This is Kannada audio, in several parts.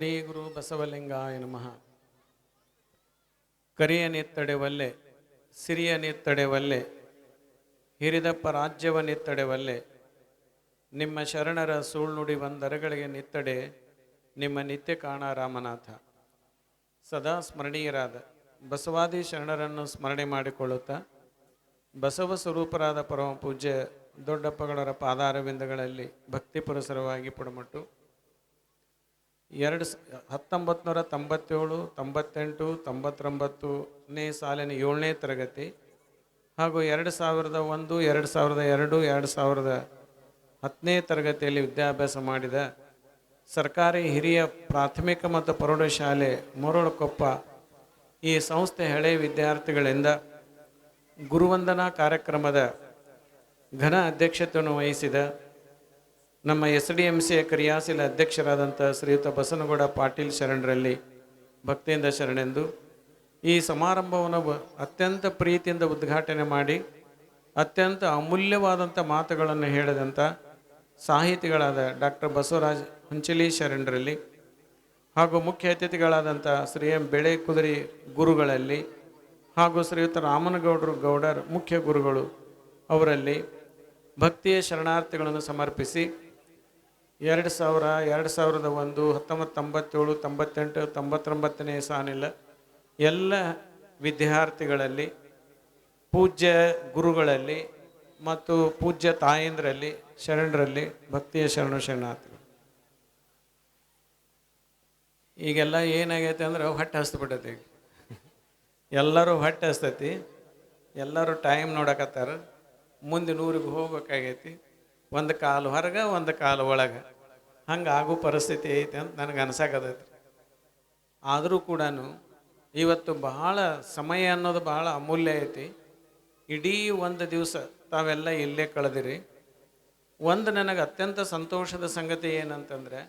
ಶ್ರೀ ಗುರು ಬಸವಲಿಂಗಾಯ ನಮಃ. ಕರಿಯ ನಿತ್ತಡೆವಲ್ಲೆ ಸಿರಿಯ ನಿತ್ತಡೆವಲ್ಲೆ ಹಿರಿದಪ್ಪ ರಾಜ್ಯವ ನಿತ್ತಡೆವಲ್ಲೆ ನಿಮ್ಮ ಶರಣರ ಸುಳ್ನುಡಿ ಒಂದರಗಳಿಗೆ ನಿತ್ತಡೆ ನಿಮ್ಮ ನಿತ್ಯ ಕಾಣ ರಾಮನಾಥ. ಸದಾ ಸ್ಮರಣೀಯರಾದ ಬಸವಾದಿ ಶರಣರನ್ನು ಸ್ಮರಣೆ ಮಾಡಿಕೊಳ್ಳುತ್ತಾ ಬಸವ ಸ್ವರೂಪರಾದ ಪರಮ ಪೂಜ್ಯ ದೊಡ್ಡಪ್ಪಗಳವರ ಪಾದಾರವಿಂದಗಳಲ್ಲಿ ಭಕ್ತಿ ಪುರಸರವಾಗಿ ಪುಡಮಟ್ಟು 1997, 98, 99ನೇ ಸಾಲಿನ 7ನೇ ತರಗತಿ ಹಾಗೂ 2001, 2002, 2010ನೇ ತರಗತಿಯಲ್ಲಿ ವಿದ್ಯಾಭ್ಯಾಸ ಮಾಡಿದ ಸರ್ಕಾರಿ ಹಿರಿಯ ಪ್ರಾಥಮಿಕ ಮತ್ತು ಪ್ರೌಢಶಾಲೆ ಮರಳುಕೊಪ್ಪ ಈ ಸಂಸ್ಥೆ ಹಳೆಯ ವಿದ್ಯಾರ್ಥಿಗಳಿಂದ ಗುರುವಂದನಾ ಕಾರ್ಯಕ್ರಮದ ಘನ ಅಧ್ಯಕ್ಷತೆಯನ್ನು ವಹಿಸಿದ ನಮ್ಮ SDMC ಕ್ರಿಯಾಶೀಲ ಅಧ್ಯಕ್ಷರಾದಂಥ ಶ್ರೀಯುತ ಬಸನಗೌಡ ಪಾಟೀಲ್ ಶರಣರಲ್ಲಿ ಭಕ್ತಿಯಿಂದ ಶರಣೆಂದು ಈ ಸಮಾರಂಭವನ್ನು ಅತ್ಯಂತ ಪ್ರೀತಿಯಿಂದ ಉದ್ಘಾಟನೆ ಮಾಡಿ ಅತ್ಯಂತ ಅಮೂಲ್ಯವಾದಂಥ ಮಾತುಗಳನ್ನು ಹೇಳಿದಂಥ ಸಾಹಿತಿಗಳಾದ ಡಾಕ್ಟರ್ ಬಸವರಾಜ್ ಹಂಚಲಿ ಶರಣರಲ್ಲಿ ಹಾಗೂ ಮುಖ್ಯ ಅತಿಥಿಗಳಾದಂಥ ಶ್ರೀ ಎಂ ಬೆಳೆ ಕುದುರಿ ಗುರುಗಳಲ್ಲಿ ಹಾಗೂ ಶ್ರೀಯುತ ರಾಮನಗೌಡರು ಗೌಡರ್ ಮುಖ್ಯ ಗುರುಗಳು ಅವರಲ್ಲಿ ಭಕ್ತಿಯ ಶರಣಾರ್ಥಿಗಳನ್ನು ಸಮರ್ಪಿಸಿ 2000, 2001, 1997, 98, 99ನೇ ಸಾಲಿನ ಎಲ್ಲ ವಿದ್ಯಾರ್ಥಿಗಳಲ್ಲಿ ಪೂಜ್ಯ ಗುರುಗಳಲ್ಲಿ ಮತ್ತು ಪೂಜ್ಯ ತಾಯಂದ್ರಲ್ಲಿ ಶರಣರಲ್ಲಿ ಭಕ್ತಿಯ ಶರಣಾರ್ಥಿಗಳು. ಈಗೆಲ್ಲ ಏನಾಗೈತೆ ಅಂದ್ರೆ ಹೊಟ್ಟೆ ಹಸ್ಬಿಟ್ಟೈತಿ. ಈಗ ಎಲ್ಲರೂ ಹೊಟ್ಟೆ ಹಸ್ತೈತಿ, ಎಲ್ಲರೂ ಟೈಮ್ ನೋಡಕತ್ತಾರ. ಮುಂದೆ 100ಗೆ ಹೋಗ್ಬೇಕಾಗೈತಿ. ಒಂದು ಕಾಲು ಹೊರಗೆ ಒಂದು ಕಾಲು ಒಳಗೆ ಹಂಗೆ ಆಗೋ ಪರಿಸ್ಥಿತಿ ಐತೆ ಅಂತ ನನಗೆ ಅನ್ಸಾಕತೈತಿ. ಆದರೂ ಕೂಡ ಇವತ್ತು ಬಹಳ ಸಮಯ ಅನ್ನೋದು ಬಹಳ ಅಮೂಲ್ಯ ಐತಿ. ಇಡೀ ಒಂದು ದಿವಸ ತಾವೆಲ್ಲ ಇಲ್ಲೇ ಕಳೆದಿರಿ. ಒಂದು ನನಗೆ ಅತ್ಯಂತ ಸಂತೋಷದ ಸಂಗತಿ ಏನಂತಂದರೆ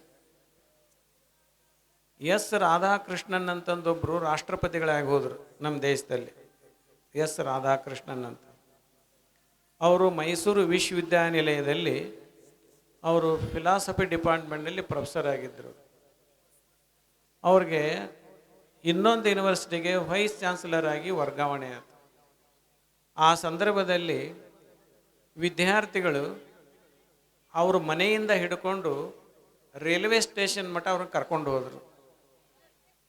ಎಸ್ ರಾಧಾಕೃಷ್ಣನ್ ಅಂತಂದೊಬ್ಬರು ರಾಷ್ಟ್ರಪತಿಗಳಾಗಿ ಹೋದರು ನಮ್ಮ ದೇಶದಲ್ಲಿ. ಎಸ್ ರಾಧಾಕೃಷ್ಣನ್ ಅಂತ ಅವರು ಮೈಸೂರು ವಿಶ್ವವಿದ್ಯಾನಿಲಯದಲ್ಲಿ ಅವರು ಫಿಲಾಸಫಿ ಡಿಪಾರ್ಟ್ಮೆಂಟ್ನಲ್ಲಿ ಪ್ರೊಫೆಸರ್ ಆಗಿದ್ದರು. ಅವ್ರಿಗೆ ಇನ್ನೊಂದು ಯೂನಿವರ್ಸಿಟಿಗೆ ವೈಸ್ ಚಾನ್ಸಲರ್ ಆಗಿ ವರ್ಗಾವಣೆ ಆಯಿತು. ಆ ಸಂದರ್ಭದಲ್ಲಿ ವಿದ್ಯಾರ್ಥಿಗಳು ಅವರು ಮನೆಯಿಂದ ಹಿಡ್ಕೊಂಡು ರೈಲ್ವೆ ಸ್ಟೇಷನ್ ಮಟ್ಟ ಅವ್ರನ್ನ ಕರ್ಕೊಂಡು ಹೋದರು.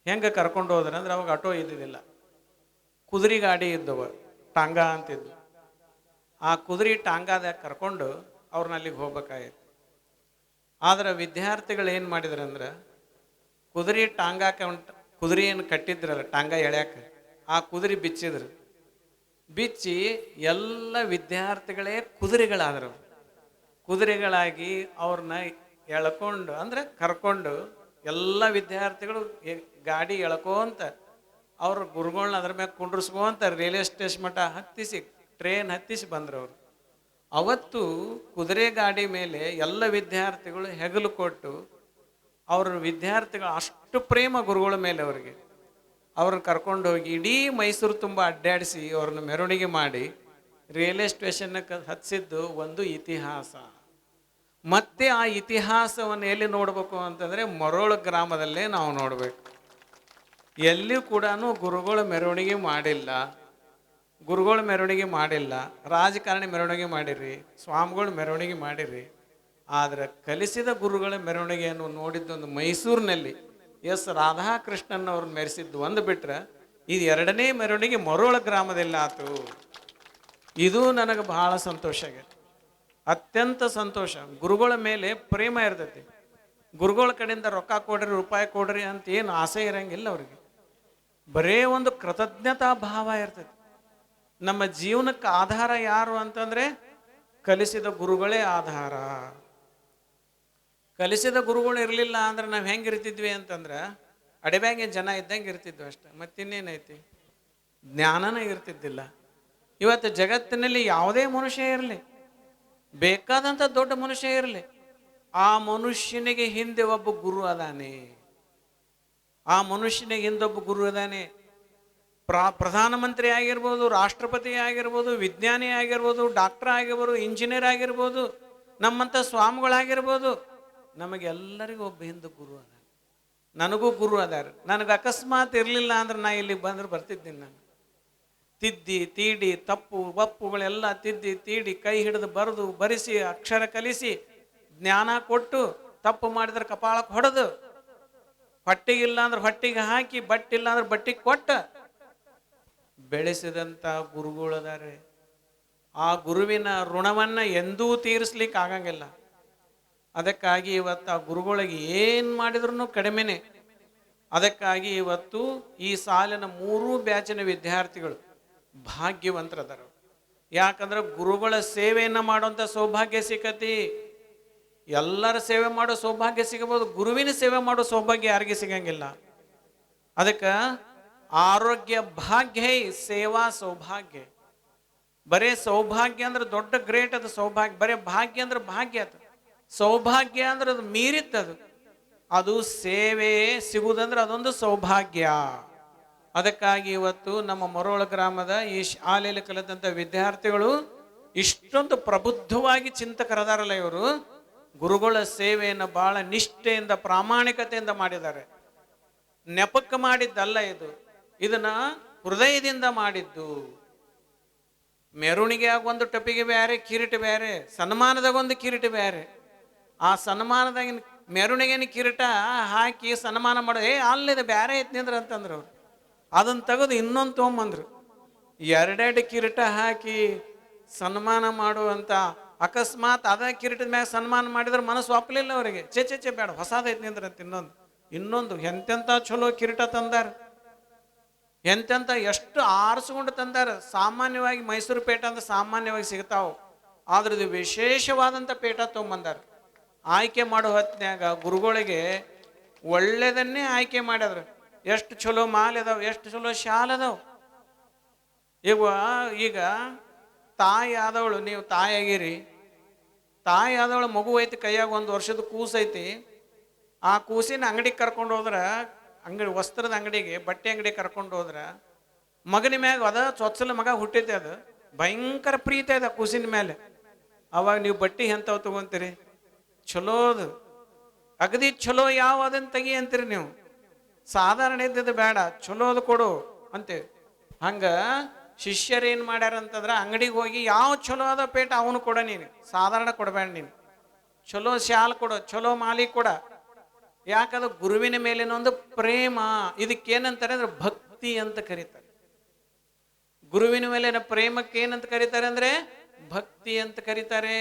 ಹೆಂಗೆ ಕರ್ಕೊಂಡು ಹೋದ್ರೆ ಅಂದ್ರೆ ಅವಾಗ ಆಟೋ ಇದ್ದಿದ್ದಿಲ್ಲ, ಕುದುರೆ ಗಾಡಿ ಇದ್ದವು, ಟಾಂಗಾ ಅಂತಿದ್ದು. ಆ ಕುದುರೆ ಟಾಂಗಾದಾಗ ಕರ್ಕೊಂಡು ಅವ್ರನ್ನ ಅಲ್ಲಿಗೆ ಹೋಗ್ಬೇಕಾಗಿತ್ತು. ಆದರೆ ವಿದ್ಯಾರ್ಥಿಗಳು ಏನು ಮಾಡಿದ್ರು ಅಂದ್ರೆ ಕುದುರೆ ಕುದುರೆಯನ್ನು ಕಟ್ಟಿದ್ರಲ್ಲ ಟಾಂಗಾ ಎಳ್ಯಾಕ, ಆ ಕುದುರೆ ಬಿಚ್ಚಿದ್ರು. ಬಿಚ್ಚಿ ಎಲ್ಲ ವಿದ್ಯಾರ್ಥಿಗಳೇ ಕುದುರೆಗಳಾದರು. ಕುದುರೆಗಳಾಗಿ ಅವ್ರನ್ನ ಎಳ್ಕೊಂಡು ಅಂದ್ರೆ ಕರ್ಕೊಂಡು ಎಲ್ಲ ವಿದ್ಯಾರ್ಥಿಗಳು ಗಾಡಿ ಎಳ್ಕೊಂತ ಅವ್ರ ಗುರುಗಳನ್ನ ಅದ್ರ ಮ್ಯಾಗ ಕುಂಡ್ರಿಸ್ಕೊಂತ ರೈಲ್ವೆ ಸ್ಟೇಷನ್ ಮಟ್ಟ ಹತ್ತಿಸಿ ಟ್ರೈನ್ ಹತ್ತಿಸಿ ಬಂದರು ಅವರು. ಅವತ್ತು ಕುದುರೆ ಗಾಡಿ ಮೇಲೆ ಎಲ್ಲ ವಿದ್ಯಾರ್ಥಿಗಳು ಹೆಗಲು ಕೊಟ್ಟು ಅವ್ರ ವಿದ್ಯಾರ್ಥಿಗಳು ಅಷ್ಟು ಪ್ರೇಮ ಗುರುಗಳ ಮೇಲೆ ಅವರಿಗೆ ಅವ್ರನ್ನ ಕರ್ಕೊಂಡು ಹೋಗಿ ಇಡೀ ಮೈಸೂರು ತುಂಬ ಅಡ್ಡಾಡಿಸಿ ಅವ್ರನ್ನ ಮೆರವಣಿಗೆ ಮಾಡಿ ರೈಲ್ವೆ ಸ್ಟೇಷನ್ಗೆ ಹತ್ತಿಸಿದ್ದು ಒಂದು ಇತಿಹಾಸ. ಮತ್ತೆ ಆ ಇತಿಹಾಸವನ್ನು ಎಲ್ಲಿ ನೋಡಬೇಕು ಅಂತಂದರೆ ಮರೋಳ ಗ್ರಾಮದಲ್ಲೇ ನಾವು ನೋಡಬೇಕು. ಎಲ್ಲಿಯೂ ಕೂಡ ಗುರುಗಳ ಮೆರವಣಿಗೆ ಮಾಡಿಲ್ಲ, ಗುರುಗಳ ಮೆರವಣಿಗೆ ಮಾಡಿಲ್ಲ, ರಾಜಕಾರಣಿ ಮೆರವಣಿಗೆ ಮಾಡಿರಿ, ಸ್ವಾಮಿಗಳು ಮೆರವಣಿಗೆ ಮಾಡಿರಿ. ಆದರೆ ಕಲಿಸಿದ ಗುರುಗಳ ಮೆರವಣಿಗೆಯನ್ನು ನೋಡಿದ್ದೊಂದು ಮೈಸೂರಿನಲ್ಲಿ ಎಸ್ ರಾಧಾಕೃಷ್ಣನ್ ಅವ್ರನ್ನ ಮೆರೆಸಿದ್ದು ಒಂದು ಬಿಟ್ಟರೆ ಇದು 2ನೇ ಮೆರವಣಿಗೆ ಮರೋಳ ಗ್ರಾಮದಲ್ಲಿ ಆತು. ಇದು ನನಗೆ ಬಹಳ ಸಂತೋಷ ಆಗೈತೆ, ಅತ್ಯಂತ ಸಂತೋಷ. ಗುರುಗಳ ಮೇಲೆ ಪ್ರೇಮ ಇರ್ತೈತಿ. ಗುರುಗಳ ಕಡೆಯಿಂದ ರೊಕ್ಕ ಕೊಡ್ರಿ, ರೂಪಾಯಿ ಕೊಡ್ರಿ ಅಂತ ಏನು ಆಸೆ ಇರಂಗಿಲ್ಲ ಅವ್ರಿಗೆ. ಬರೇ ಒಂದು ಕೃತಜ್ಞತಾ ಭಾವ ಇರ್ತೈತಿ. ನಮ್ಮ ಜೀವನಕ್ಕೆ ಆಧಾರ ಯಾರು ಅಂತಂದರೆ ಕಲಿಸಿದ ಗುರುಗಳೇ ಆಧಾರ. ಕಲಿಸಿದ ಗುರುಗಳು ಇರಲಿಲ್ಲ ಅಂದ್ರೆ ನಾವು ಹೆಂಗೆ ಇರ್ತಿದ್ವಿ ಅಂತಂದ್ರೆ ಅಡವ್ಯಾಂಗೆ ಜನ ಇದ್ದಂಗೆ ಇರ್ತಿದ್ವಿ ಅಷ್ಟೆ, ಮತ್ತಿನ್ನೇನೈತಿ, ಜ್ಞಾನನೇ ಇರ್ತಿದ್ದಿಲ್ಲ. ಇವತ್ತು ಜಗತ್ತಿನಲ್ಲಿ ಯಾವುದೇ ಮನುಷ್ಯ ಇರಲಿ, ಬೇಕಾದಂಥ ದೊಡ್ಡ ಮನುಷ್ಯ ಇರಲಿ, ಆ ಮನುಷ್ಯನಿಗೆ ಹಿಂದೆ ಒಬ್ಬ ಗುರು ಅದಾನೆ. ಆ ಮನುಷ್ಯನಿಗೆ ಹಿಂದೊಬ್ಬ ಗುರು ಅದಾನೆ. ಪ್ರಧಾನಮಂತ್ರಿ ಆಗಿರ್ಬೋದು, ರಾಷ್ಟ್ರಪತಿ ಆಗಿರ್ಬೋದು, ವಿಜ್ಞಾನಿ ಆಗಿರ್ಬೋದು, ಡಾಕ್ಟರ್ ಆಗಿರ್ಬೋದು, ಇಂಜಿನಿಯರ್ ಆಗಿರ್ಬೋದು, ನಮ್ಮಂಥ ಸ್ವಾಮಿಗಳಾಗಿರ್ಬೋದು, ನಮಗೆಲ್ಲರಿಗೂ ಒಬ್ಬ ಹಿಂದೆ ಗುರು ಅದ. ನನಗೂ ಗುರು ಅದಾರ. ನನಗೆ ಅಕಸ್ಮಾತ್ ಇರಲಿಲ್ಲ ಅಂದ್ರೆ ನಾ ಇಲ್ಲಿ ಬಂದ್ರೆ ಬರ್ತಿದ್ದೀನಿ. ನಾನು ತಿದ್ದಿ ತೀಡಿ ತಪ್ಪು ಒಪ್ಪುಗಳೆಲ್ಲ ತಿದ್ದಿ ತೀಡಿ ಕೈ ಹಿಡಿದು ಬರೆದು ಬರಿಸಿ ಅಕ್ಷರ ಕಲಿಸಿ ಜ್ಞಾನ ಕೊಟ್ಟು, ತಪ್ಪು ಮಾಡಿದ್ರೆ ಕಪಾಳಕ್ಕೆ ಹೊಡೆದು, ಹೊಟ್ಟಿಗಿಲ್ಲ ಅಂದ್ರೆ ಹೊಟ್ಟಿಗೆ ಹಾಕಿ, ಬಟ್ಟಿಲ್ಲ ಅಂದ್ರೆ ಬಟ್ಟಿಗೆ ಕೊಟ್ಟ ಬೆಳೆಸಿದಂಥ ಗುರುಗಳದಾರೆ. ಆ ಗುರುವಿನ ಋಣವನ್ನ ಎಂದೂ ತೀರಿಸ್ಲಿಕ್ಕೆ ಆಗಂಗಿಲ್ಲ. ಅದಕ್ಕಾಗಿ ಇವತ್ತು ಆ ಗುರುಗಳಿಗೆ ಏನು ಮಾಡಿದ್ರು ಕಡಿಮೆನೆ. ಅದಕ್ಕಾಗಿ ಇವತ್ತು ಈ ಸಾಲಿನ 3 ಬ್ಯಾಚಿನ ವಿದ್ಯಾರ್ಥಿಗಳು ಭಾಗ್ಯವಂತರದಾರ. ಯಾಕಂದ್ರೆ ಗುರುಗಳ ಸೇವೆಯನ್ನ ಮಾಡುವಂಥ ಸೌಭಾಗ್ಯ ಸಿಕ್ಕತಿ. ಎಲ್ಲರ ಸೇವೆ ಮಾಡೋ ಸೌಭಾಗ್ಯ ಸಿಗಬಹುದು, ಗುರುವಿನ ಸೇವೆ ಮಾಡೋ ಸೌಭಾಗ್ಯ ಯಾರಿಗೆ ಸಿಗಂಗಿಲ್ಲ. ಅದಕ್ಕೆ ಆರೋಗ್ಯ ಭಾಗ್ಯ, ಸೇವಾ ಸೌಭಾಗ್ಯ. ಬರೇ ಸೌಭಾಗ್ಯ ಅಂದ್ರೆ ದೊಡ್ಡ ಗ್ರೇಟ್ ಅದು ಸೌಭಾಗ್ಯ. ಬರೇ ಭಾಗ್ಯ ಅಂದ್ರೆ ಭಾಗ್ಯ ಅದು. ಸೌಭಾಗ್ಯ ಅಂದ್ರೆ ಅದು ಮೀರಿತ್ತದು. ಅದು ಸೇವೆ ಸಿಗುವುದಂದ್ರೆ ಅದೊಂದು ಸೌಭಾಗ್ಯ. ಅದಕ್ಕಾಗಿ ಇವತ್ತು ನಮ್ಮ ಮರೋಳ ಗ್ರಾಮದ ಈ ಶಾಲೆಯಲ್ಲಿ ಕಲಿತಂಥ ವಿದ್ಯಾರ್ಥಿಗಳು ಇಷ್ಟೊಂದು ಪ್ರಬುದ್ಧವಾಗಿ ಚಿಂತಕರದಾರಲ್ಲ, ಇವರು ಗುರುಗಳ ಸೇವೆಯನ್ನು ಬಹಳ ನಿಷ್ಠೆಯಿಂದ ಪ್ರಾಮಾಣಿಕತೆಯಿಂದ ಮಾಡಿದ್ದಾರೆ. ನೆಪಕ್ಕೆ ಮಾಡಿದ್ದಲ್ಲ ಇದು, ಇದನ್ನ ಹೃದಯದಿಂದ ಮಾಡಿದ್ದು. ಮೆರವಣಿಗೆ ಆಗ ಒಂದು ಟೊಪಿಗೆ ಬೇರೆ, ಕಿರೀಟ ಬೇರೆ, ಸನ್ಮಾನದಾಗ ಒಂದು ಕಿರೀಟ ಬೇರೆ. ಆ ಸನ್ಮಾನದಾಗಿನ ಮೆರವಣಿಗೆನ ಕಿರೀಟ ಹಾಕಿ ಸನ್ಮಾನ ಮಾಡೋದು, ಅಲ್ಲಿದೆ ಬೇರೆ ಐತಿ ನಿಂದ್ರ ಅಂತಂದ್ರು. ಅವ್ರು ಅದನ್ನ ತೆಗೆದು ಇನ್ನೊಂದು ತೊಗೊಂಬಂದ್ರು. 2 ಕಿರೀಟ ಹಾಕಿ ಸನ್ಮಾನ ಮಾಡುವಂತ, ಅಕಸ್ಮಾತ್ ಅದ ಕಿರೀಟದ ಮ್ಯಾಗ ಸನ್ಮಾನ ಮಾಡಿದ್ರೆ ಮನಸ್ಸು ಒಪ್ಪಲಿಲ್ಲ ಅವರಿಗೆ. ಚೆ ಬೇಡ, ಹೊಸದೈತಿ ನಿಂದ್ರ ಅಂತ ಇನ್ನೊಂದು ಎಂತೆಂತ ಚಲೋ ಕಿರೀಟ ತಂದಾರ, ಎಂತೆಂತ ಎಷ್ಟು ಆರಿಸ್ಕೊಂಡು ತಂದಾರ. ಸಾಮಾನ್ಯವಾಗಿ ಮೈಸೂರು ಪೇಟ ಅಂದ್ರೆ ಸಾಮಾನ್ಯವಾಗಿ ಸಿಗ್ತಾವ, ಆದ್ರೆ ಇದು ವಿಶೇಷವಾದಂಥ ಪೇಟ ತೊಗೊಂಬಂದಾರ. ಆಯ್ಕೆ ಮಾಡೋ ಹೊತ್ತಿನಾಗ ಗುರುಗಳಿಗೆ ಒಳ್ಳೆದನ್ನೇ ಆಯ್ಕೆ ಮಾಡಿದ್ರು. ಎಷ್ಟು ಚಲೋ ಮಾಲೆ ಅದಾವ, ಎಷ್ಟು ಚಲೋ ಶಾಲ್ ಅದಾವ. ಈಗ ತಾಯಿ ಆದವಳು, ನೀವು ತಾಯಿ ಆಗಿರಿ, ತಾಯಿ ಆದವಳು ಮಗು ಐತಿ, ಕೈಯಾಗ 1 ವರ್ಷದ ಕೂಸು ಐತಿ. ಆ ಕೂಸಿನ ಅಂಗಡಿಗೆ ಕರ್ಕೊಂಡು ಹೋದ್ರ, ವಸ್ತ್ರದ ಅಂಗಡಿಗೆ, ಬಟ್ಟೆ ಅಂಗಡಿಗೆ ಕರ್ಕೊಂಡು ಹೋದ್ರ, ಮಗನ ಮ್ಯಾಗ ಅದ ಚೊಚ್ಚಲ ಮಗ ಹುಟ್ಟೈತೆ, ಅದು ಭಯಂಕರ ಪ್ರೀತಿ ಅದ ಕೂಸಿನ ಮೇಲೆ. ಅವಾಗ ನೀವು ಬಟ್ಟೆ ಎಂಥವು ತಗೊಂತೀರಿ? ಚಲೋದು, ಅಗದಿ ಚಲೋ ಯಾವ ಅದನ್ನ ತೆಗಿ ಅಂತೀರಿ ನೀವು. ಸಾಧಾರಣ ಇದ್ದದ್ದು ಬೇಡ, ಚಲೋದು ಕೊಡು ಅಂತೇವಿ. ಹಂಗ ಶಿಷ್ಯರೇನು ಮಾಡ್ಯಾರ ಅಂತಂದ್ರೆ, ಅಂಗಡಿಗೆ ಹೋಗಿ ಯಾವ ಚಲೋ ಅದ ಪೇಟ ಅವನು ಕೊಡ, ನೀನು ಸಾಧಾರಣ ಕೊಡಬೇಡ, ನೀನು ಚಲೋ ಶಾಲ್ ಕೊಡು, ಚಲೋ ಮಾಲಿ ಕೊಡ. ಯಾಕಂದ್ರೆ ಗುರುವಿನ ಮೇಲಿನೊಂದು ಪ್ರೇಮ. ಇದಕ್ಕೇನಂತಾರೆ ಅಂದ್ರೆ ಭಕ್ತಿ ಅಂತ ಕರೀತಾರೆ. ಗುರುವಿನ ಮೇಲಿನ ಪ್ರೇಮಕ್ಕೆ ಏನಂತ ಕರೀತಾರೆ ಅಂದ್ರೆ ಭಕ್ತಿ ಅಂತ ಕರೀತಾರೆ.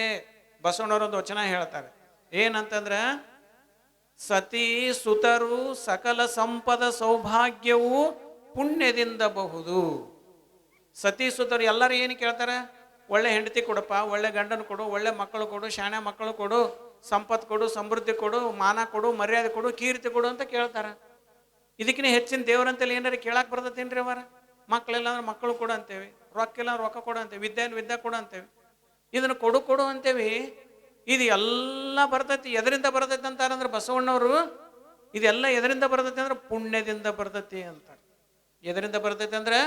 ಬಸವಣ್ಣವರೊಂದು ವಚನ ಹೇಳ್ತಾರೆ, ಏನಂತಂದ್ರ ಸತಿ ಸುತರು ಸಕಲ ಸಂಪದ ಸೌಭಾಗ್ಯವು ಪುಣ್ಯದಿಂದ ಬಹುದು. ಸತಿ ಸುತರು ಎಲ್ಲರೂ ಏನು ಕೇಳ್ತಾರೆ? ಒಳ್ಳೆ ಹೆಂಡತಿ ಕೊಡಪ್ಪ, ಒಳ್ಳೆ ಗಂಡನ ಕೊಡು, ಒಳ್ಳೆ ಮಕ್ಕಳು ಕೊಡು, ಶಾಣೆ ಮಕ್ಕಳು ಕೊಡು, ಸಂಪತ್ತು ಕೊಡು, ಸಮೃದ್ಧಿ ಕೊಡು, ಮಾನ ಕೊಡು, ಮರ್ಯಾದೆ ಕೊಡು, ಕೀರ್ತಿ ಕೊಡು ಅಂತ ಕೇಳ್ತಾರೆ. ಇದಕ್ಕಿಂತ ಹೆಚ್ಚಿನ ದೇವ್ರಂತಲ್ಲಿ ಏನಾರು ಕೇಳಕ್ ಬರ್ತತೇನ್ರಿ? ಅವರ ಮಕ್ಕಳಿಲ್ಲ ಅಂದ್ರೆ ಮಕ್ಕಳು ಕೊಡು ಅಂತೇವಿ, ರೊಕ್ಕ ಇಲ್ಲ ರೊಕ್ಕ ಕೊಡು ಅಂತೇವಿ, ವಿದ್ಯೆ ಕೊಡು ಅಂತೇವಿ, ಇದನ್ನು ಕೊಡು ಅಂತೇವಿ. ಇದು ಎಲ್ಲ ಬರ್ತೈತಿ. ಎದರಿಂದ ಬರ್ತೈತಿ ಅಂತಾರಂದ್ರೆ ಬಸವಣ್ಣವರು, ಇದೆಲ್ಲ ಎದರಿಂದ ಬರ್ತೈತಿ ಅಂದ್ರೆ ಪುಣ್ಯದಿಂದ ಬರ್ತೈತಿ ಅಂತಾರೆ. ಎದರಿಂದ ಬರ್ತೈತಿ ಅಂದ್ರೆ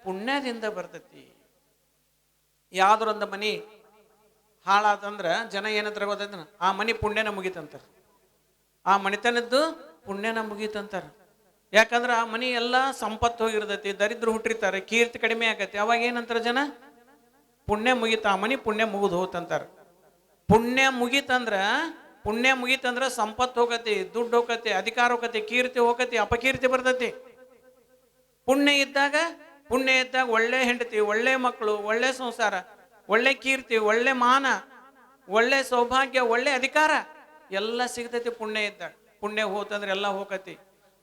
ಪುಣ್ಯದಿಂದ ಬರ್ತೈತಿ. ಯಾವ್ದೊಂದು ಮನಿ ಹಾಳಾತಂದ್ರ ಜನ ಏನಂತ ಗೊತ್ತೈತ, ಆ ಮನಿ ಪುಣ್ಯನ ಮುಗೀತಂತಾರೆ, ಆ ಮನಿತನದ್ದು ಪುಣ್ಯನ ಮುಗೀತಂತಾರ. ಯಾಕಂದ್ರೆ ಆ ಮನಿ ಎಲ್ಲ ಸಂಪತ್ತು ಹೋಗಿರ್ತೈತಿ, ದರಿದ್ರ ಹುಟ್ಟಿರ್ತಾರೆ, ಕೀರ್ತಿ ಕಡಿಮೆ ಆಗೈತಿ. ಅವಾಗ ಏನಂತಾರ ಜನ? ಪುಣ್ಯ ಮುಗೀತ, ಆ ಮನಿ ಪುಣ್ಯ ಮುಗಿದು ಹೋತಂತಾರ. ಪುಣ್ಯ ಮುಗೀತಂದ್ರ ಸಂಪತ್ತು ಹೋಗತಿ, ದುಡ್ಡು ಹೋಗತಿ, ಅಧಿಕಾರ ಹೋಗತಿ, ಕೀರ್ತಿ ಹೋಗತಿ, ಅಪಕೀರ್ತಿ ಬರ್ತೈತಿ. ಪುಣ್ಯ ಇದ್ದಾಗ ಒಳ್ಳೆ ಹೆಂಡತಿ, ಒಳ್ಳೆ ಮಕ್ಕಳು, ಒಳ್ಳೆ ಸಂಸಾರ, ಒಳ್ಳೆ ಕೀರ್ತಿ, ಒಳ್ಳೆ ಮಾನ, ಒಳ್ಳೆ ಸೌಭಾಗ್ಯ, ಒಳ್ಳೆ ಅಧಿಕಾರ ಎಲ್ಲ ಸಿಗ್ತೈತಿ ಪುಣ್ಯ ಇದ್ದಾಗ. ಪುಣ್ಯ ಹೋತಂದ್ರೆ ಎಲ್ಲ ಹೋಗತಿ.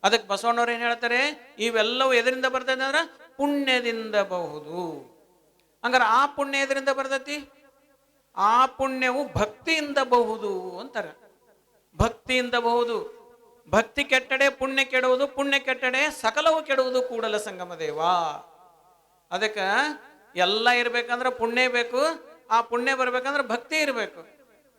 ಅದಕ್ಕೆ ಬಸವಣ್ಣವ್ರು ಏನ್ ಹೇಳ್ತಾರೆ? ಇವೆಲ್ಲವೂ ಎದರಿಂದ ಬರ್ತೈತಿ ಅಂದ್ರೆ ಪುಣ್ಯದಿಂದ ಬಹುದು. ಹಂಗಾರೆ ಆ ಪುಣ್ಯ ಎದರಿಂದ ಬರ್ತೈತಿ? ಆ ಪುಣ್ಯವು ಭಕ್ತಿಯಿಂದ ಬಹುದು ಅಂತಾರೆ. ಭಕ್ತಿಯಿಂದ ಬಹುದು. ಭಕ್ತಿ ಕೆಟ್ಟಡೆ ಪುಣ್ಯ ಕೆಡುವುದು, ಪುಣ್ಯ ಕೆಟ್ಟಡೆ ಸಕಲವು ಕೆಡುವುದು ಕೂಡಲ ಸಂಗಮ ದೇವ. ಅದಕ್ಕೆ ಎಲ್ಲ ಇರ್ಬೇಕಂದ್ರೆ ಪುಣ್ಯ ಬೇಕು, ಆ ಪುಣ್ಯ ಬರ್ಬೇಕಂದ್ರೆ ಭಕ್ತಿ ಇರಬೇಕು.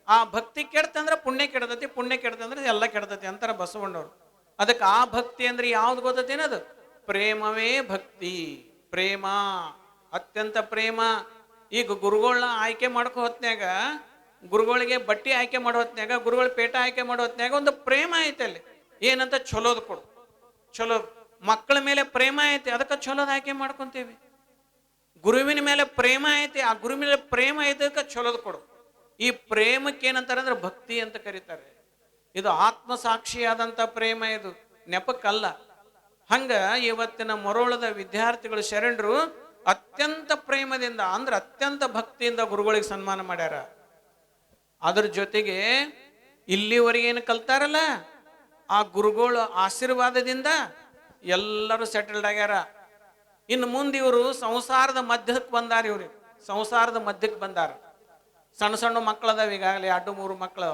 ಆ ಭಕ್ತಿ ಕೆಡ್ತಂದ್ರೆ ಪುಣ್ಯ ಕೆಡ್ತತಿ, ಪುಣ್ಯ ಕೆಡ್ತಂದ್ರೆ ಎಲ್ಲ ಕೆಡ್ತತಿ ಅಂತಾರೆ ಬಸವಣ್ಣವ್ರು. ಅದಕ್ಕೆ ಆ ಭಕ್ತಿ ಅಂದ್ರೆ ಯಾವ್ದು ಗೊತ್ತೇನ? ಅದು ಪ್ರೇಮವೇ ಭಕ್ತಿ. ಪ್ರೇಮ, ಅತ್ಯಂತ ಪ್ರೇಮ. ಈಗ ಗುರುಗಳನ್ನ ಆಯ್ಕೆ ಮಾಡ್ಕೋ ಹೊತ್ನ್ಯಾಗ, ಗುರುಗಳಿಗೆ ಬಟ್ಟಿ ಆಯ್ಕೆ ಮಾಡೋ ಹೊತ್ನ್ಯಾಗ, ಗುರುಗಳ ಪೇಟ ಆಯ್ಕೆ ಮಾಡೋ ಹೊತ್ನ್ಯಾಗ ಒಂದು ಪ್ರೇಮ ಐತೆ ಅಲ್ಲಿ. ಏನಂತ ಚಲೋದು ಕೊಡು, ಚಲೋ. ಮಕ್ಕಳ ಮೇಲೆ ಪ್ರೇಮ ಐತಿ, ಅದಕ್ಕೆ ಚಲೋದ ಆಯ್ಕೆ ಮಾಡ್ಕೊಂತೀವಿ. ಗುರುವಿನ ಮೇಲೆ ಪ್ರೇಮ ಐತಿ, ಆ ಗುರುವಿನ ಮೇಲೆ ಪ್ರೇಮ ಐದಕ್ಕೆ ಚಲೋದು ಕೊಡು. ಈ ಪ್ರೇಮಕ್ಕೆ ಏನಂತಾರೆ ಅಂದ್ರೆ ಭಕ್ತಿ ಅಂತ ಕರೀತಾರೆ. ಇದು ಆತ್ಮಸಾಕ್ಷಿಯಾದಂಥ ಪ್ರೇಮ, ಇದು ನೆಪಕ್ಕಲ್ಲ. ಹಂಗ ಇವತ್ತಿನ ಮರೋಳದ ವಿದ್ಯಾರ್ಥಿಗಳು ಶರಣರು ಅತ್ಯಂತ ಪ್ರೇಮದಿಂದ ಅಂದ್ರೆ ಅತ್ಯಂತ ಭಕ್ತಿಯಿಂದ ಗುರುಗಳಿಗೆ ಸನ್ಮಾನ ಮಾಡ್ಯಾರ. ಅದ್ರ ಜೊತೆಗೆ ಇಲ್ಲಿವರೆಗೆ ಏನು ಕಲ್ತಾರಲ್ಲ, ಆ ಗುರುಗಳ ಆಶೀರ್ವಾದದಿಂದ ಎಲ್ಲರೂ ಸೆಟಲ್ಡ್ ಆಗ್ಯಾರ. ಇನ್ನು ಮುಂದೆ ಇವರು ಸಂಸಾರದ ಮಧ್ಯಕ್ಕೆ ಬಂದಾರ. ಇವ್ರಿಗೆ ಸಂಸಾರದ ಮಧ್ಯಕ್ಕೆ ಬಂದಾರ. ಸಣ್ಣ ಸಣ್ಣ ಮಕ್ಕಳದಾವ, ಈಗಾಗಲೇ 2-3 ಮಕ್ಕಳು.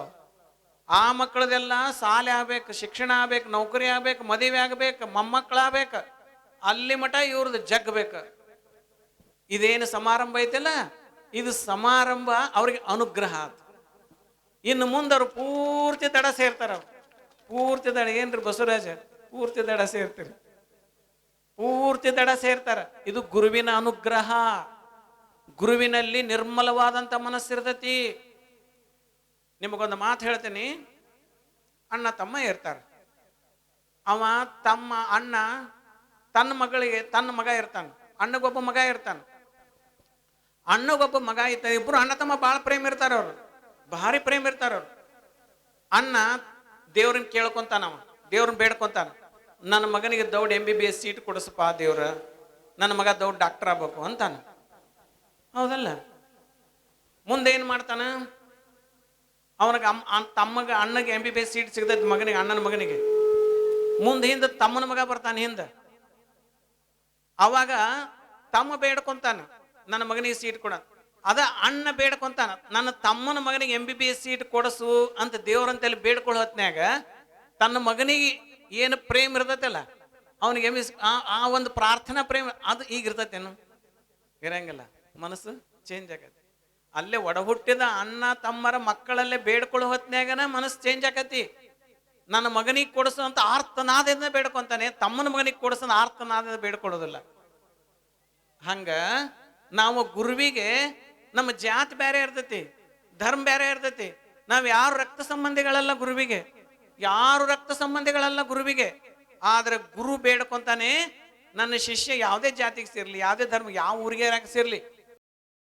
ಆ ಮಕ್ಕಳದೆಲ್ಲ ಶಾಲೆ ಆಗ್ಬೇಕು, ಶಿಕ್ಷಣ ಆಗ್ಬೇಕು, ನೌಕರಿ ಆಗ್ಬೇಕು, ಮದುವೆ ಆಗ್ಬೇಕು, ಮೊಮ್ಮಕ್ಕಳಾಗಬೇಕು, ಅಲ್ಲಿ ಮಠ ಇವ್ರದ್ದು ಜಗ್ಬೇಕು. ಇದೇನು ಸಮಾರಂಭ ಐತಲ್ಲ, ಇದು ಸಮಾರಂಭ ಅವ್ರಿಗೆ ಅನುಗ್ರಹ ಆತ. ಇನ್ನು ಮುಂದೆ ಅವ್ರು ಪೂರ್ತಿ ದಡ ಸೇರ್ತಾರ. ಪೂರ್ತಿ ದಡ ಏನ್ರಿ ಬಸವರಾಜ, ಪೂರ್ತಿ ದಡ ಸೇರ್ತೀರಿ, ಪೂರ್ತಿ ದಡ ಸೇರ್ತಾರ. ಇದು ಗುರುವಿನ ಅನುಗ್ರಹ. ಗುರುವಿನಲ್ಲಿ ನಿರ್ಮಲವಾದಂಥ ಮನಸ್ಸಿರ್ತತಿ. ನಿಮಗೊಂದು ಮಾತು ಹೇಳ್ತೀನಿ. ಅಣ್ಣ ತಮ್ಮ ಇರ್ತಾರೆ. ಅವ ತಮ್ಮ ಅಣ್ಣ ತನ್ನ ಮಗಳಿಗೆ ತನ್ನ ಮಗ ಇರ್ತಾನೆ, ಅಣ್ಣಗೊಬ್ಬ ಮಗ ಇರ್ತಾನೆ. ಅಣ್ಣಗೊಬ್ಬ ಮಗ ಇರ್ತಾನೆ. ಇಬ್ರು ಅಣ್ಣ ತಮ್ಮ ಭಾಳ ಪ್ರೇಮ ಇರ್ತಾರ. ಅವ್ರು ಭಾರಿ ಪ್ರೇಮ ಇರ್ತಾರ. ಅವ್ರು ಅಣ್ಣ ದೇವ್ರನ್ನ ಕೇಳ್ಕೊಂತಾನ, ಅವ ದೇವ್ರನ್ನ ಬೇಡ್ಕೊಂತಾನ, ನನ್ನ ಮಗನಿಗೆ ದೌಡ್ MBBS ಸೀಟ್ ಕೊಡಿಸಪ್ಪ ದೇವ್ರ, ನನ್ನ ಮಗ ದೌಡ್ ಡಾಕ್ಟರ್ ಆಗ್ಬೇಕು ಅಂತಾನ. ಹೌದಲ್ಲ? ಮುಂದೆ ಏನು ಮಾಡ್ತಾನ? ಅವನಿಗೆ ತಮ್ಮಗ ಅಣ್ಣಗೆ MBBS ಸೀಟ್ ಸಿಗ್ತೈತಿ, ಮಗನಿಗೆ, ಅಣ್ಣನ ಮಗನಿಗೆ. ಮುಂದೆ ಹಿಂದೆ ತಮ್ಮನ ಮಗ ಬರ್ತಾನೆ ಹಿಂದೆ. ಅವಾಗ ತಮ್ಮ ಬೇಡ್ಕೊಂತಾನ, ನನ್ನ ಮಗನಿಗೆ ಸೀಟ್ ಕೊಡ. ಅದ ಅಣ್ಣ ಬೇಡ್ಕೊಂತಾನ, ನನ್ನ ತಮ್ಮನ ಮಗನಿಗೆ MBBS ಸೀಟ್ ಕೊಡಸು ಅಂತ ದೇವ್ರಂತಲ್ಲಿ ಬೇಡ್ಕೊಳ್ಳೋ ಹೊತ್ನ್ಯಾಗ ತನ್ನ ಮಗನಿಗೆ ಏನು ಪ್ರೇಮ ಇರ್ತೈತಲ್ಲ, ಅವನಿಗೆ ಆ ಒಂದು ಪ್ರಾರ್ಥನಾ ಪ್ರೇಮ ಅದು ಈಗ ಇರ್ತೈತೇನು? ಇರಂಗಿಲ್ಲ. ಮನಸ್ಸು ಚೇಂಜ್ ಆಗತ್ತೆ. ಅಲ್ಲೇ ಒಡಹುಟ್ಟಿದ ಅಣ್ಣ ತಮ್ಮರ ಮಕ್ಕಳಲ್ಲೇ ಬೇಡ್ಕೊಳ್ಳೋ ಹೊತ್ನ್ಯಾಗನ ಮನಸ್ಸು ಚೇಂಜ್ ಆಕತಿ. ನನ್ನ ಮಗನಿಗೆ ಕೊಡಿಸು ಅಂತ ಆರ್ತನಾದದಿಂದ ಬೇಡ್ಕೊಂತಾನೆ, ತಮ್ಮನ ಮಗನಿಗೆ ಕೊಡಿಸೋ ಆರ್ತನಾದದಿಂದ ಬೇಡ್ಕೊಳ್ಳೋದಿಲ್ಲ. ಹಂಗ ನಾವು ಗುರುವಿಗೆ ನಮ್ಮ ಜಾತಿ ಬೇರೆ ಇರ್ತೈತಿ, ಧರ್ಮ ಬೇರೆ ಇರ್ತೈತಿ. ನಾವ್ ಯಾರು ರಕ್ತ ಸಂಬಂಧಿಗಳಲ್ಲ ಗುರುವಿಗೆ, ಯಾರು ರಕ್ತ ಸಂಬಂಧಿಗಳಲ್ಲ ಗುರುವಿಗೆ. ಆದ್ರೆ ಗುರು ಬೇಡ್ಕೊಂತಾನೆ, ನನ್ನ ಶಿಷ್ಯ ಯಾವುದೇ ಜಾತಿಗೆ ಸೇರ್ಲಿ, ಯಾವುದೇ ಧರ್ಮ, ಯಾವ ಊರಿಗೆ ಸೇರ್ಲಿ,